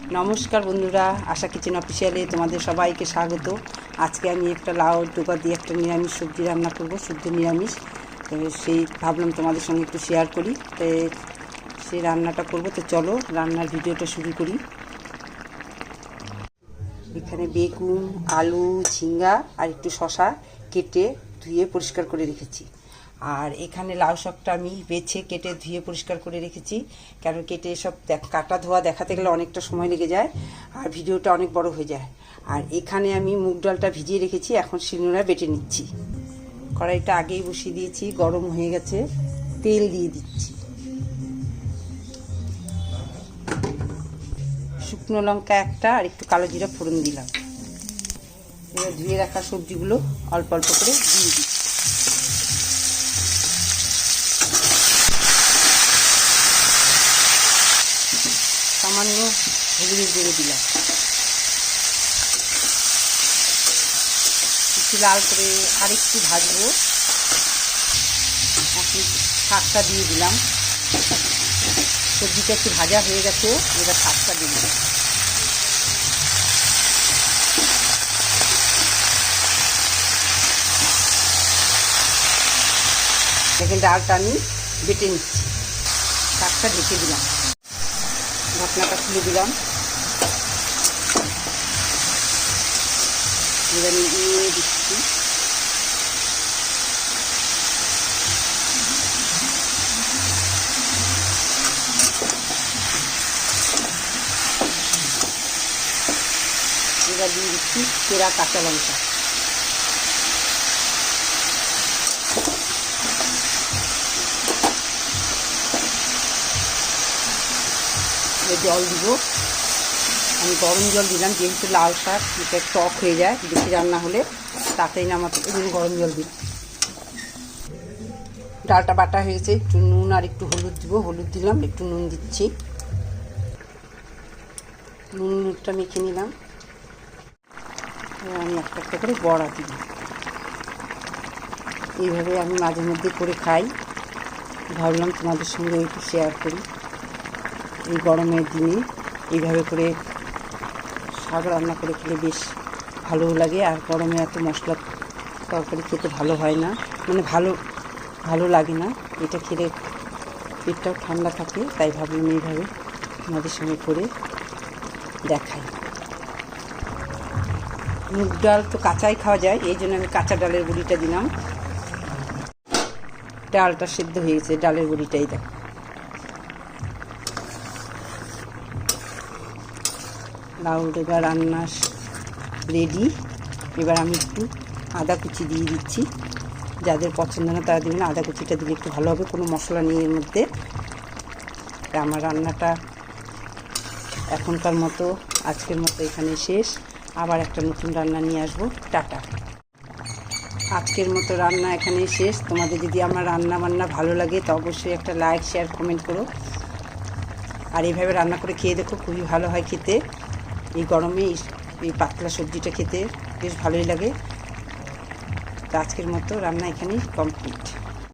নমস্কার বন্ধুরা, আশা কিচেন অফিসিয়ালে তোমাদের সবাইকে স্বাগত। আজকে আমি একটা লাউ ডোকা দিয়ে একটা নিরামিষ সবজি রান্না করব, শুদ্ধ নিরামিষ। তো সেই ভাবলাম তোমাদের সঙ্গে একটু শেয়ার করি। তো সেই রান্নাটা করব, তো চলো রান্নার ভিডিওটা শুরু করি। এখানে বেগুন, আলু, ঝিঙ্গা আর একটু শসা কেটে ধুয়ে পরিষ্কার করে রেখেছি। আর এখানে লাউ শাকটা আমি বেছে কেটে ধুয়ে পরিষ্কার করে রেখেছি, কারণ কেটে সব কাটা ধোয়া দেখাতে গেলে অনেকটা সময় লেগে যায় আর ভিডিওটা অনেক বড় হয়ে যায়। আর এখানে আমি মুগ ডালটা ভিজিয়ে রেখেছি, এখন শিলনোড়ায় বেটে নিচ্ছি। কড়াইটা আগেই বসিয়ে দিয়েছি, গরম হয়ে গেছে, তেল দিয়ে দিচ্ছি। শুকনো লঙ্কা একটা আর একটু কালো জিরা ফোড়ন দিলাম। এবার ধুয়ে রাখা সবজিগুলো অল্প অল্প করে দিয়ে দিচ্ছি। সামান্য হলুদ গুঁড়ো দিলাম, একটু লাল করে আরেকটু ভাজবো। এখন শাকটা দিয়ে দিলাম। সবজিটা একটু ভাজা হয়ে গেছে, এবার শাকটা দিয়ে দিলাম। দেখেন ডালটা আমি বেটে নিচ্ছি, শাকটা ঢেকে দিলাম, ঢাকনাটা খুলে দিলাম। এবার নিয়ে দিচ্ছি। এবার দিয়ে দিচ্ছি চেরা কাঁচা লঙ্কা। জল দিব, আমি গরম জল দিলাম, যেহেতু লাল শাক এটা টক হয়ে যায় বেশি রান্না হলে, তাতেই নামাতে এই গরম জল দিলাম। ডালটা বাটা হয়েছে, একটু নুন আর একটু হলুদ দিব, হলুদ দিলাম, একটু নুন দিচ্ছি। নুনটা মেখে নিলাম। আমি একটা একটা করে বড়া দিলাম। এইভাবে আমি মাঝে মধ্যে করে খাই, ভাবলাম তোমাদের সঙ্গে একটু শেয়ার করি। এই গরমের দিনে এইভাবে করে শাক রান্না করে খেলে বেশ ভালোও লাগে। আর গরমে এত মশলা তরকারি খেতে ভালো হয় না, মানে ভালো লাগে না। এটা খেলে পেটটাও ঠান্ডা থাকে, তাই ভাবলাম এইভাবে আমাদের সঙ্গে করে দেখাই। মুগ ডাল তো কাঁচাই খাওয়া যায়, এই জন্য আমি কাঁচা ডালের বড়িটা দিলাম। ডালটা সিদ্ধ হয়ে গেছে, ডালের বড়িটাই দেখ। লাউ ডোকা রান্না রেডি। এবার আমি একটু আদা কুচি দিয়ে দিচ্ছি, যাদের পছন্দ না তারা দেবেন, আদা কুচিটা দিলে একটু ভালো হবে। কোনো মশলা নেই এর মধ্যে। আমার রান্নাটা এখনকার মতো আজকের মতো এখানে শেষ। আবার একটা নতুন রান্না নিয়ে আসবো। টাটা। আজকের মতো রান্না এখানেই শেষ। তোমাদের যদি আমার রান্না বান্না ভালো লাগে তো অবশ্যই একটা লাইক, শেয়ার, কমেন্ট করো। আর এইভাবে রান্না করে খেয়ে দেখো, খুবই ভালো হয় খেতে। এই গরমে এই পাতলা সবজিটা খেতে বেশ ভালোই লাগে। তো আজকের মতো রান্না এখানেই কমপ্লিট।